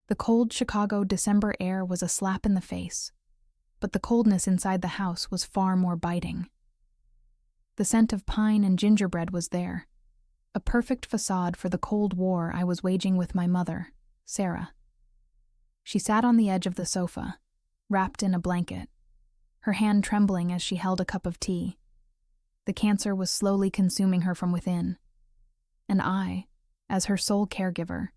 The cold Chicago December air was a slap in the face, but the coldness inside the house was far more biting. The scent of pine and gingerbread was there, a perfect facade for the cold war I was waging with my mother, Sarah. She sat on the edge of the sofa, wrapped in a blanket, her hand trembling as she held a cup of tea. The cancer was slowly consuming her from within, and I, as her sole caregiver,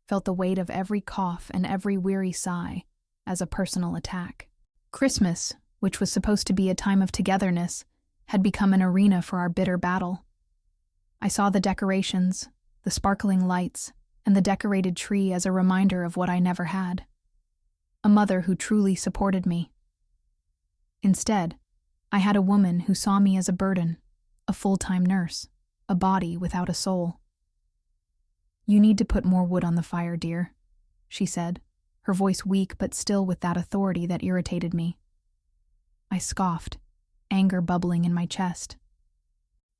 felt the weight of every cough and every weary sigh as a personal attack. Christmas, which was supposed to be a time of togetherness, had become an arena for our bitter battle. I saw the decorations, the sparkling lights, and the decorated tree as a reminder of what I never had. A mother who truly supported me. Instead, I had a woman who saw me as a burden, a full-time nurse, a body without a soul. "You need to put more wood on the fire, dear," she said, her voice weak but still with that authority that irritated me. I scoffed, anger bubbling in my chest.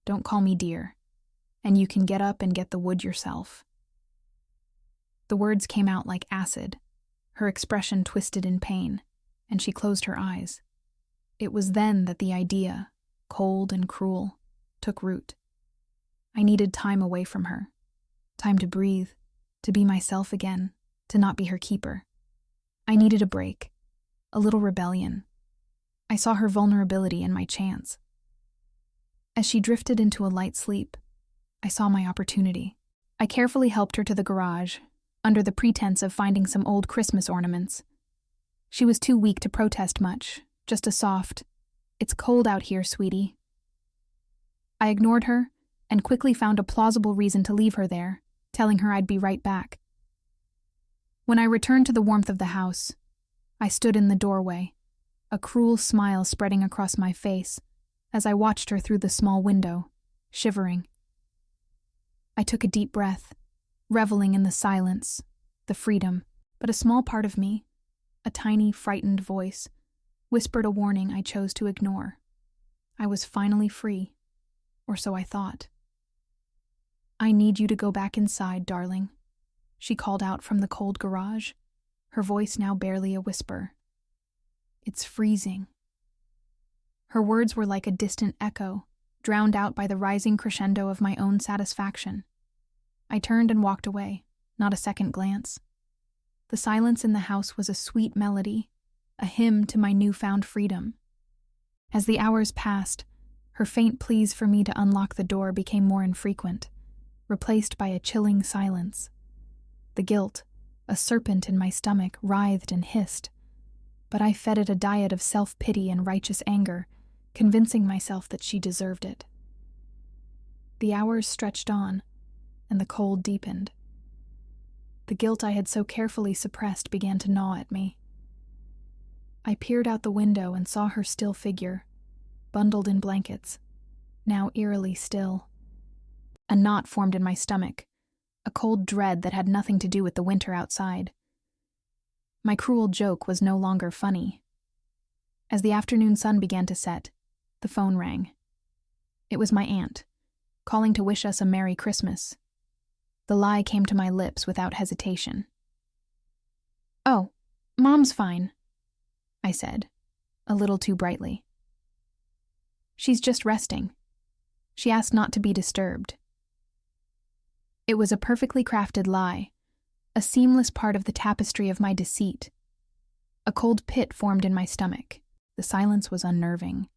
"Don't call me dear, and you can get up and get the wood yourself." The words came out like acid, her expression twisted in pain, and she closed her eyes. It was then that the idea, cold and cruel, took root. I needed time away from her, time to breathe, to be myself again, to not be her keeper. I needed a break, a little rebellion. I saw her vulnerability and my chance. As she drifted into a light sleep, I saw my opportunity. I carefully helped her to the garage, under the pretense of finding some old Christmas ornaments. She was too weak to protest much, just a soft, "It's cold out here, sweetie." I ignored her and quickly found a plausible reason to leave her there, telling her I'd be right back. When I returned to the warmth of the house, I stood in the doorway, a cruel smile spreading across my face as I watched her through the small window, shivering. I took a deep breath, reveling in the silence, the freedom, but a small part of me, a tiny, frightened voice, whispered a warning I chose to ignore. I was finally free, or so I thought. "I need you to go back inside, darling," she called out from the cold garage, her voice now barely a whisper. "It's freezing." Her words were like a distant echo, drowned out by the rising crescendo of my own satisfaction. I turned and walked away, not a second glance. The silence in the house was a sweet melody, a hymn to my newfound freedom. As the hours passed, her faint pleas for me to unlock the door became more infrequent, replaced by a chilling silence. The guilt, a serpent in my stomach, writhed and hissed, but I fed it a diet of self-pity and righteous anger, convincing myself that she deserved it. The hours stretched on, and the cold deepened. The guilt I had so carefully suppressed began to gnaw at me. I peered out the window and saw her still figure, bundled in blankets, now eerily still. A knot formed in my stomach, a cold dread that had nothing to do with the winter outside. My cruel joke was no longer funny. As the afternoon sun began to set, the phone rang. It was my aunt, calling to wish us a Merry Christmas. The lie came to my lips without hesitation. "Oh, Mom's fine," I said, a little too brightly. "She's just resting. She asked not to be disturbed." It was a perfectly crafted lie, a seamless part of the tapestry of my deceit. A cold pit formed in my stomach. The silence was unnerving.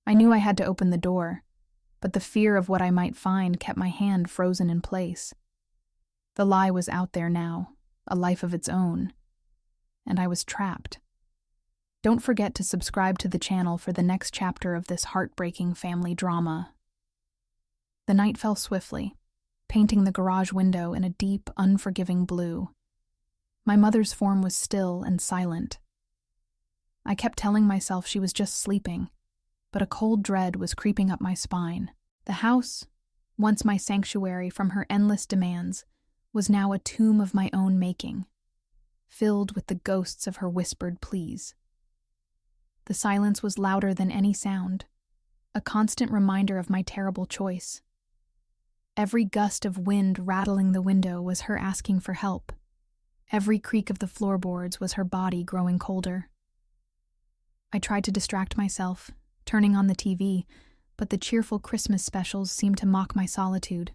I knew I had to open the door, but the fear of what I might find kept my hand frozen in place. The lie was out there now, a life of its own, and I was trapped. Don't forget to subscribe to the channel for the next chapter of this heartbreaking family drama. The night fell swiftly, painting the garage window in a deep, unforgiving blue. My mother's form was still and silent. I kept telling myself she was just sleeping, but a cold dread was creeping up my spine. The house, once my sanctuary from her endless demands, was now a tomb of my own making, filled with the ghosts of her whispered pleas. The silence was louder than any sound, a constant reminder of my terrible choice. Every gust of wind rattling the window was her asking for help. Every creak of the floorboards was her body growing colder. I tried to distract myself, turning on the TV, but the cheerful Christmas specials seemed to mock my solitude.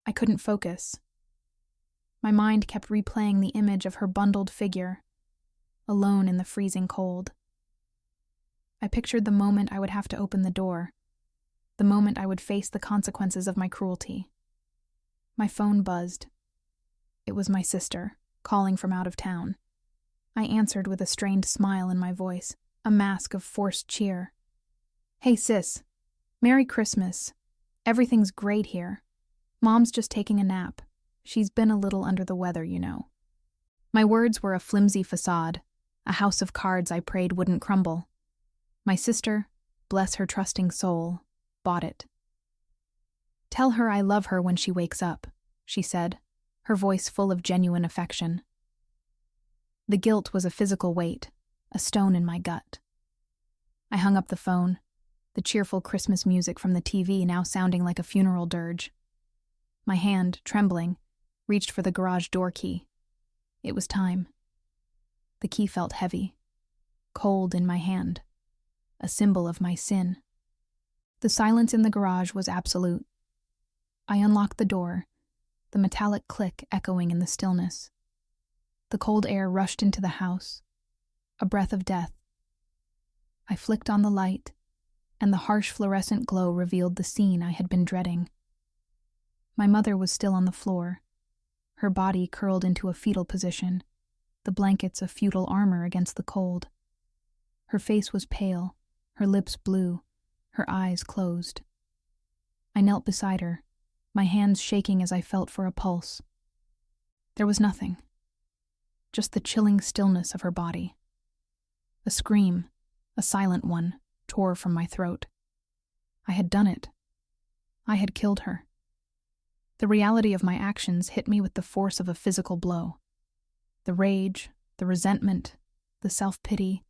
I couldn't focus. My mind kept replaying the image of her bundled figure, alone in the freezing cold. I pictured the moment I would have to open the door, the moment I would face the consequences of my cruelty. My phone buzzed. It was my sister, calling from out of town. I answered with a strained smile in my voice, a mask of forced cheer. "Hey sis, Merry Christmas. Everything's great here. Mom's just taking a nap. She's been a little under the weather, you know." My words were a flimsy facade, a house of cards I prayed wouldn't crumble. My sister, bless her trusting soul, bought it. "Tell her I love her when she wakes up," she said, her voice full of genuine affection. The guilt was a physical weight, a stone in my gut. I hung up the phone, the cheerful Christmas music from the TV now sounding like a funeral dirge. My hand, trembling, reached for the garage door key. It was time. The key felt heavy, cold in my hand, a symbol of my sin. The silence in the garage was absolute. I unlocked the door, the metallic click echoing in the stillness. The cold air rushed into the house, a breath of death. I flicked on the light, and the harsh fluorescent glow revealed the scene I had been dreading. My mother was still on the floor, her body curled into a fetal position, the blankets of feudal armor against the cold. Her face was pale, her lips blue, her eyes closed. I knelt beside her, my hands shaking as I felt for a pulse. There was nothing, just the chilling stillness of her body. A scream, a silent one, tore from my throat. I had done it. I had killed her. The reality of my actions hit me with the force of a physical blow. The rage, the resentment, the self-pity,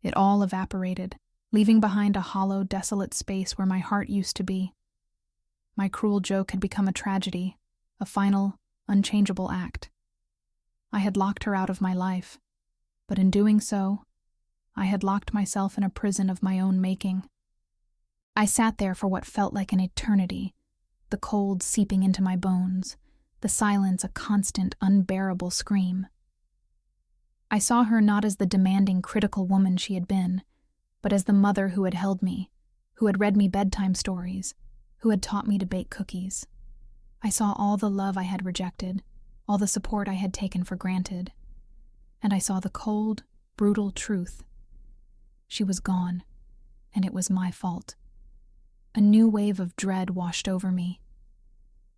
it all evaporated, leaving behind a hollow, desolate space where my heart used to be. My cruel joke had become a tragedy, a final, unchangeable act. I had locked her out of my life, but in doing so, I had locked myself in a prison of my own making. I sat there for what felt like an eternity, the cold seeping into my bones, the silence a constant, unbearable scream. I saw her not as the demanding, critical woman she had been, but as the mother who had held me, who had read me bedtime stories, who had taught me to bake cookies. I saw all the love I had rejected, all the support I had taken for granted, and I saw the cold, brutal truth. She was gone, and it was my fault. A new wave of dread washed over me.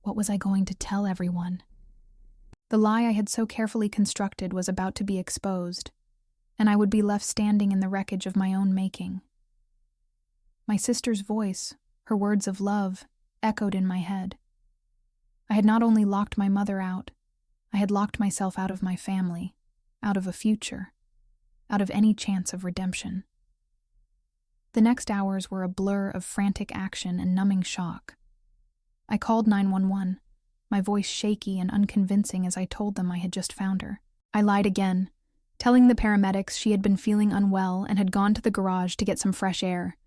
What was I going to tell everyone? The lie I had so carefully constructed was about to be exposed, and I would be left standing in the wreckage of my own making. My sister's voice, her words of love, echoed in my head. I had not only locked my mother out, I had locked myself out of my family, out of a future, out of any chance of redemption. The next hours were a blur of frantic action and numbing shock. I called 911, my voice shaky and unconvincing as I told them I had just found her. I lied again, telling the paramedics she had been feeling unwell and had gone to the garage to get some fresh air.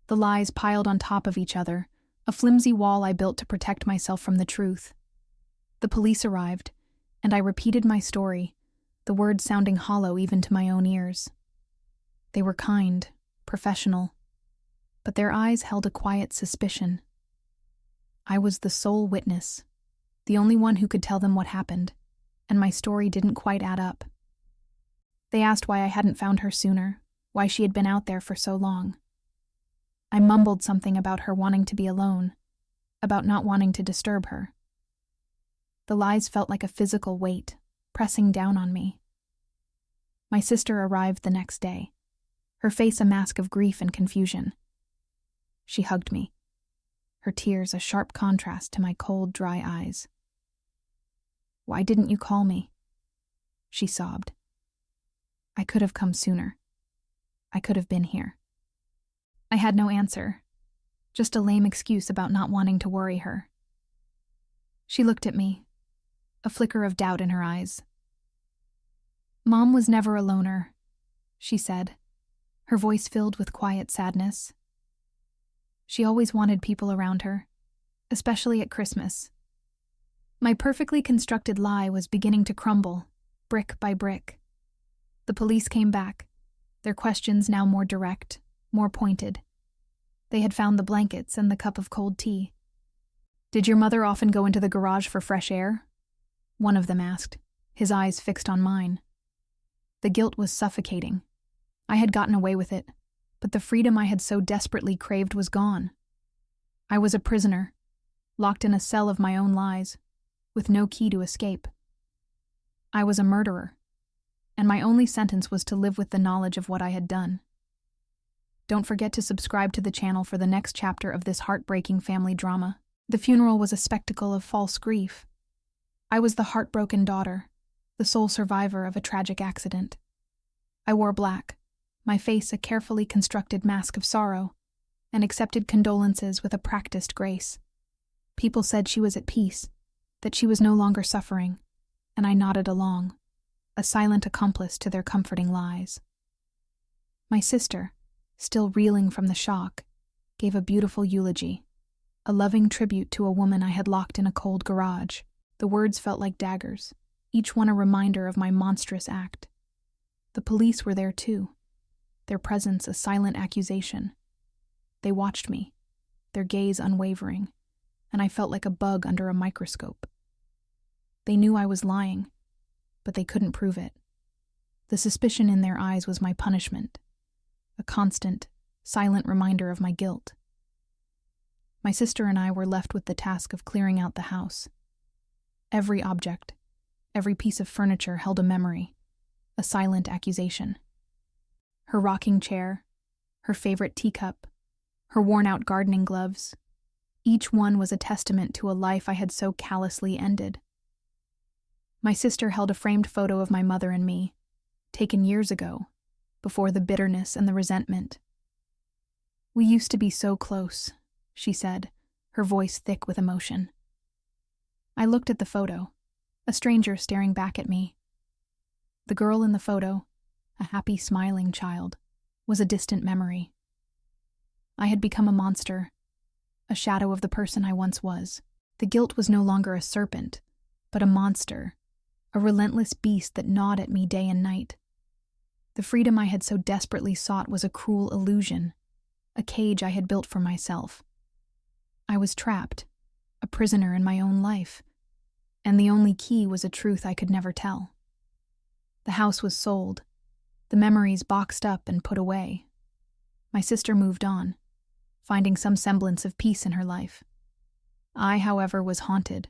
The lies piled on top of each other, a flimsy wall I built to protect myself from the truth. The police arrived, and I repeated my story, the words sounding hollow even to my own ears. They were kind, professional, but their eyes held a quiet suspicion. I was the sole witness, the only one who could tell them what happened, and my story didn't quite add up. They asked why I hadn't found her sooner, why she had been out there for so long. I mumbled something about her wanting to be alone, about not wanting to disturb her. The lies felt like a physical weight, pressing down on me. My sister arrived the next day, her face a mask of grief and confusion. She hugged me, her tears a sharp contrast to my cold, dry eyes. "Why didn't you call me?" she sobbed. "I could have come sooner. I could have been here." I had no answer, just a lame excuse about not wanting to worry her. She looked at me, a flicker of doubt in her eyes, Mom was never a loner, she said, her voice filled with quiet sadness. She always wanted people around her, especially at Christmas. My perfectly constructed lie was beginning to crumble, brick by brick. The police came back, their questions now more direct, more pointed. They had found the blankets and the cup of cold tea. "Did your mother often go into the garage for fresh air?" one of them asked, his eyes fixed on mine. The guilt was suffocating. I had gotten away with it, but the freedom I had so desperately craved was gone. I was a prisoner, locked in a cell of my own lies, with no key to escape. I was a murderer, and my only sentence was to live with the knowledge of what I had done. Don't forget to subscribe to the channel for the next chapter of this heartbreaking family drama. The funeral was a spectacle of false grief. I was the heartbroken daughter, the sole survivor of a tragic accident. I wore black, my face a carefully constructed mask of sorrow, and accepted condolences with a practiced grace. People said she was at peace, that she was no longer suffering, and I nodded along, a silent accomplice to their comforting lies. My sister, still reeling from the shock, gave a beautiful eulogy, a loving tribute to a woman I had locked in a cold garage. The words felt like daggers, each one a reminder of my monstrous act. The police were there too, their presence a silent accusation. They watched me, their gaze unwavering, and I felt like a bug under a microscope. They knew I was lying, but they couldn't prove it. The suspicion in their eyes was my punishment, a constant, silent reminder of my guilt. My sister and I were left with the task of clearing out the house. Every object, every piece of furniture held a memory, a silent accusation. Her rocking chair, her favorite teacup, her worn-out gardening gloves, each one was a testament to a life I had so callously ended. My sister held a framed photo of my mother and me, taken years ago, before the bitterness and the resentment. "We used to be so close," she said, her voice thick with emotion. I looked at the photo, a stranger staring back at me. The girl in the photo, a happy, smiling child, was a distant memory. I had become a monster, a shadow of the person I once was. The guilt was no longer a serpent, but a monster, a relentless beast that gnawed at me day and night. The freedom I had so desperately sought was a cruel illusion, a cage I had built for myself. I was trapped, a prisoner in my own life, and the only key was a truth I could never tell. The house was sold, the memories boxed up and put away. My sister moved on, finding some semblance of peace in her life. I, however, was haunted.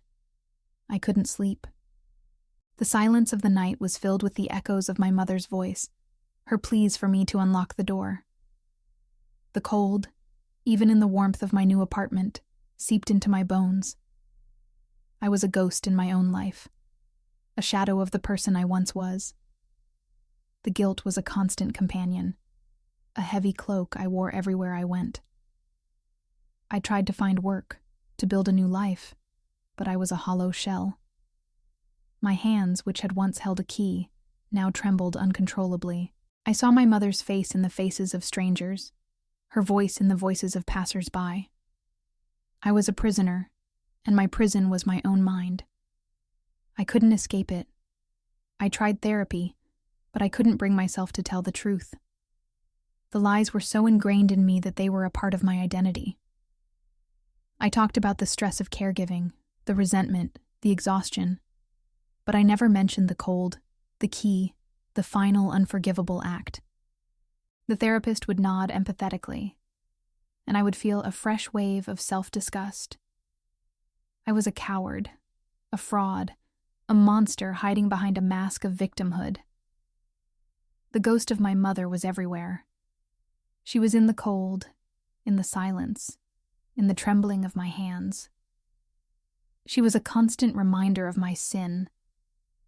I couldn't sleep. The silence of the night was filled with the echoes of my mother's voice, her pleas for me to unlock the door. The cold, even in the warmth of my new apartment, seeped into my bones. I was a ghost in my own life, a shadow of the person I once was. The guilt was a constant companion, a heavy cloak I wore everywhere I went. I tried to find work, to build a new life, but I was a hollow shell. My hands, which had once held a key, now trembled uncontrollably. I saw my mother's face in the faces of strangers, her voice in the voices of passers-by. I was a prisoner, and my prison was my own mind. I couldn't escape it. I tried therapy, but I couldn't bring myself to tell the truth. The lies were so ingrained in me that they were a part of my identity. I talked about the stress of caregiving, the resentment, the exhaustion, but I never mentioned the cold, the key, the final unforgivable act. The therapist would nod empathetically, and I would feel a fresh wave of self-disgust. I was a coward, a fraud, a monster hiding behind a mask of victimhood. The ghost of my mother was everywhere. She was in the cold, in the silence, in the trembling of my hands. She was a constant reminder of my sin,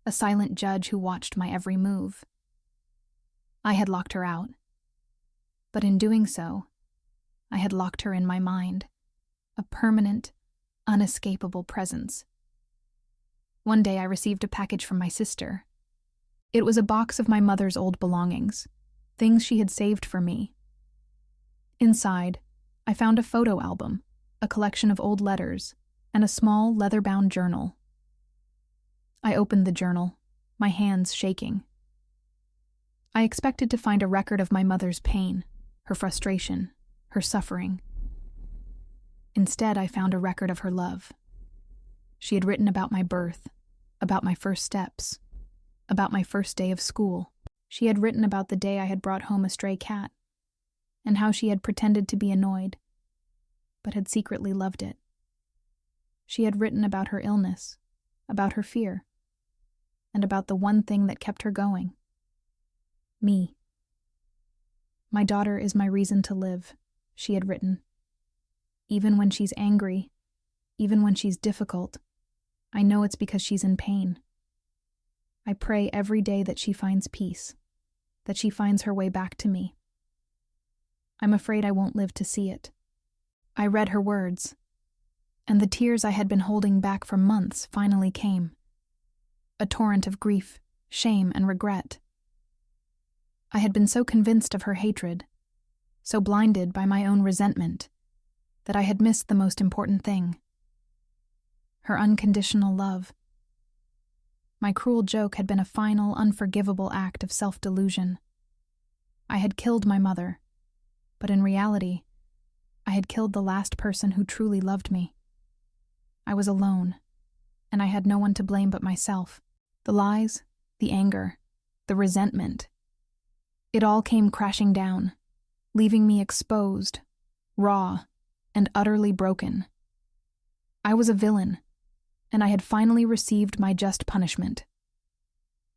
a silent judge who watched my every move. I had locked her out, but in doing so, I had locked her in my mind, a permanent, unescapable presence. One day I received a package from my sister. It was a box of my mother's old belongings, things she had saved for me. Inside, I found a photo album, a collection of old letters, and a small leather-bound journal. I opened the journal, my hands shaking. I expected to find a record of my mother's pain, her frustration, her suffering. Instead, I found a record of her love. She had written about my birth, about my first steps, about my first day of school. She had written about the day I had brought home a stray cat, and how she had pretended to be annoyed, but had secretly loved it. She had written about her illness, about her fear, and about the one thing that kept her going. Me. My daughter is my reason to live, she had written. Even when she's angry, even when she's difficult, I know it's because she's in pain. I pray every day that she finds peace, that she finds her way back to me. I'm afraid I won't live to see it. I read her words, and the tears I had been holding back for months finally came. A torrent of grief, shame, and regret. I had been so convinced of her hatred, so blinded by my own resentment, that I had missed the most important thing. Her unconditional love. My cruel joke had been a final, unforgivable act of self-delusion. I had killed my mother, but in reality, I had killed the last person who truly loved me. I was alone, and I had no one to blame but myself. The lies, the anger, the resentment. It all came crashing down, leaving me exposed, raw, and utterly broken. I was a villain, and I had finally received my just punishment.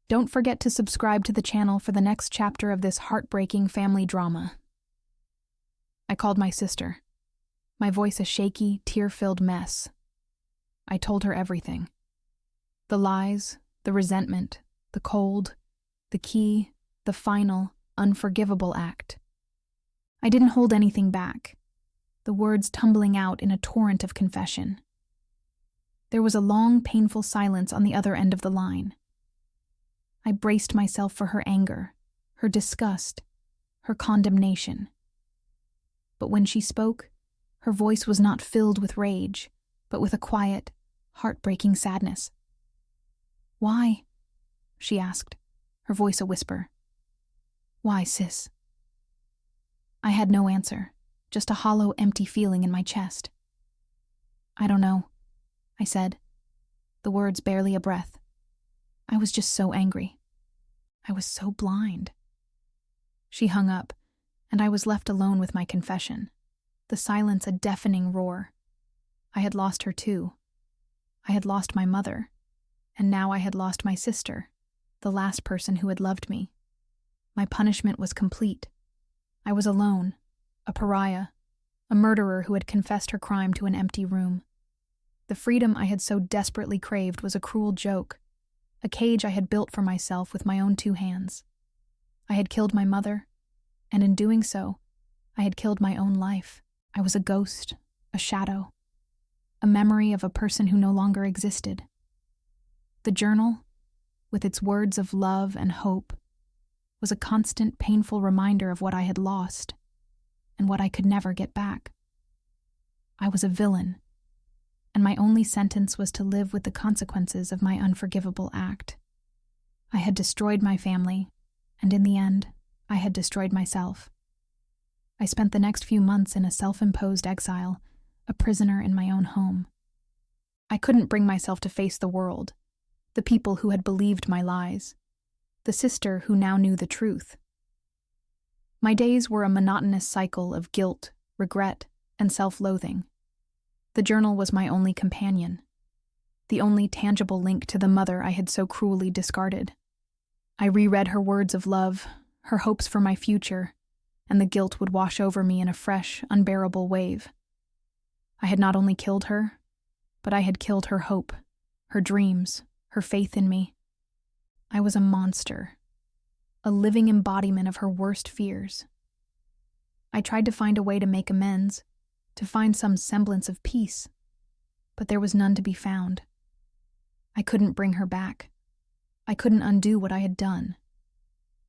Don't forget to subscribe to the channel for the next chapter of this heartbreaking family drama. I called my sister, my voice a shaky, tear-filled mess. I told her everything. The lies, the resentment, the cold, the key, the final, unforgivable act. I didn't hold anything back, the words tumbling out in a torrent of confession. There was a long, painful silence on the other end of the line. I braced myself for her anger, her disgust, her condemnation. But when she spoke, her voice was not filled with rage, but with a quiet, heartbreaking sadness. "Why?" she asked, her voice a whisper. "Why, sis?" I had no answer, just a hollow, empty feeling in my chest. "I don't know," I said, the words barely a breath. I was just so angry. I was so blind. She hung up, and I was left alone with my confession, the silence a deafening roar. I had lost her too. I had lost my mother, and now I had lost my sister, the last person who had loved me. My punishment was complete. I was alone, a pariah, a murderer who had confessed her crime to an empty room. The freedom I had so desperately craved was a cruel joke, a cage I had built for myself with my own 2 hands. I had killed my mother, and in doing so, I had killed my own life. I was a ghost, a shadow, a memory of a person who no longer existed. The journal, with its words of love and hope, was a constant, painful reminder of what I had lost and what I could never get back. I was a villain, and my only sentence was to live with the consequences of my unforgivable act. I had destroyed my family, and in the end, I had destroyed myself. I spent the next few months in a self-imposed exile, a prisoner in my own home. I couldn't bring myself to face the world, the people who had believed my lies, the sister who now knew the truth. My days were a monotonous cycle of guilt, regret, and self-loathing. The journal was my only companion, the only tangible link to the mother I had so cruelly discarded. I reread her words of love, her hopes for my future, and the guilt would wash over me in a fresh, unbearable wave. I had not only killed her, but I had killed her hope, her dreams, her faith in me. I was a monster, a living embodiment of her worst fears. I tried to find a way to make amends, to find some semblance of peace, but there was none to be found. I couldn't bring her back. I couldn't undo what I had done.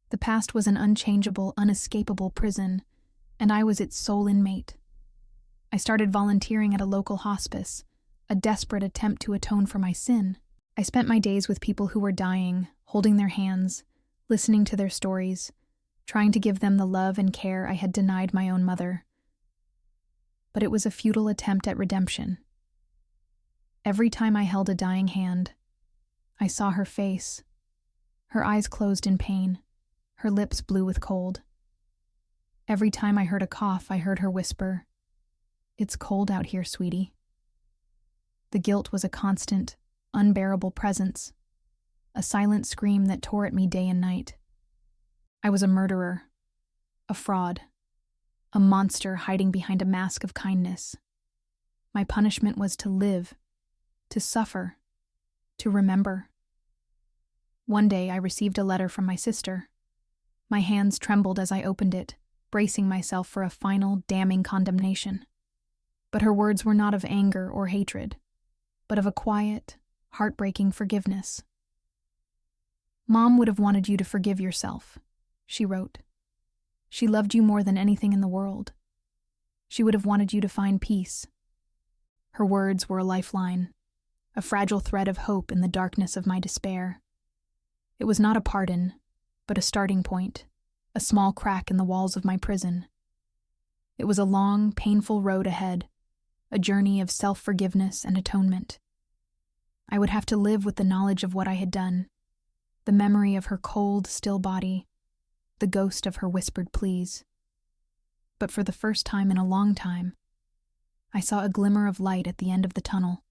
The past was an unchangeable, unescapable prison, and I was its sole inmate. I started volunteering at a local hospice, a desperate attempt to atone for my sin. I spent my days with people who were dying, holding their hands, listening to their stories, trying to give them the love and care I had denied my own mother. But it was a futile attempt at redemption. Every time I held a dying hand, I saw her face, her eyes closed in pain, her lips blue with cold. Every time I heard a cough, I heard her whisper, "It's cold out here, sweetie." The guilt was a constant, unbearable presence, a silent scream that tore at me day and night. I was a murderer, a fraud, a monster hiding behind a mask of kindness. My punishment was to live, to suffer, to remember. One day I received a letter from my sister. My hands trembled as I opened it, bracing myself for a final, damning condemnation. But her words were not of anger or hatred, but of a quiet, heartbreaking forgiveness. "Mom would have wanted you to forgive yourself," she wrote. "She loved you more than anything in the world. She would have wanted you to find peace." Her words were a lifeline, a fragile thread of hope in the darkness of my despair. It was not a pardon, but a starting point, a small crack in the walls of my prison. It was a long, painful road ahead, a journey of self-forgiveness and atonement. I would have to live with the knowledge of what I had done, the memory of her cold, still body, the ghost of her whispered pleas. But for the first time in a long time, I saw a glimmer of light at the end of the tunnel.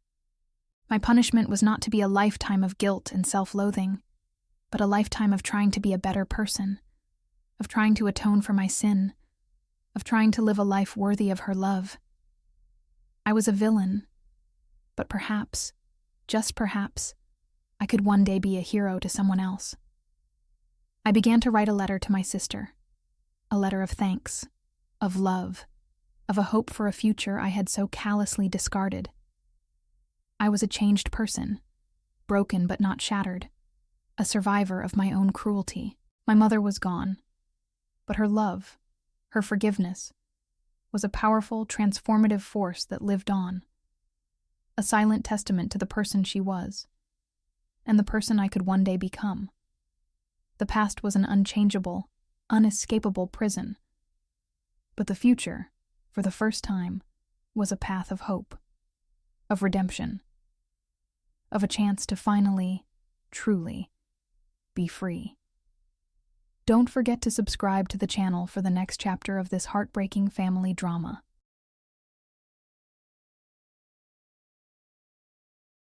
My punishment was not to be a lifetime of guilt and self-loathing, but a lifetime of trying to be a better person, of trying to atone for my sin, of trying to live a life worthy of her love. I was a villain, but perhaps, just perhaps, I could one day be a hero to someone else. I began to write a letter to my sister, a letter of thanks, of love, of a hope for a future I had so callously discarded. I was a changed person, broken but not shattered, a survivor of my own cruelty. My mother was gone, but her love, her forgiveness, was a powerful, transformative force that lived on, a silent testament to the person she was, and the person I could one day become. The past was an unchangeable, unescapable prison, but the future, for the first time, was a path of hope, of redemption, of a chance to finally, truly, be free. Don't forget to subscribe to the channel for the next chapter of this heartbreaking family drama.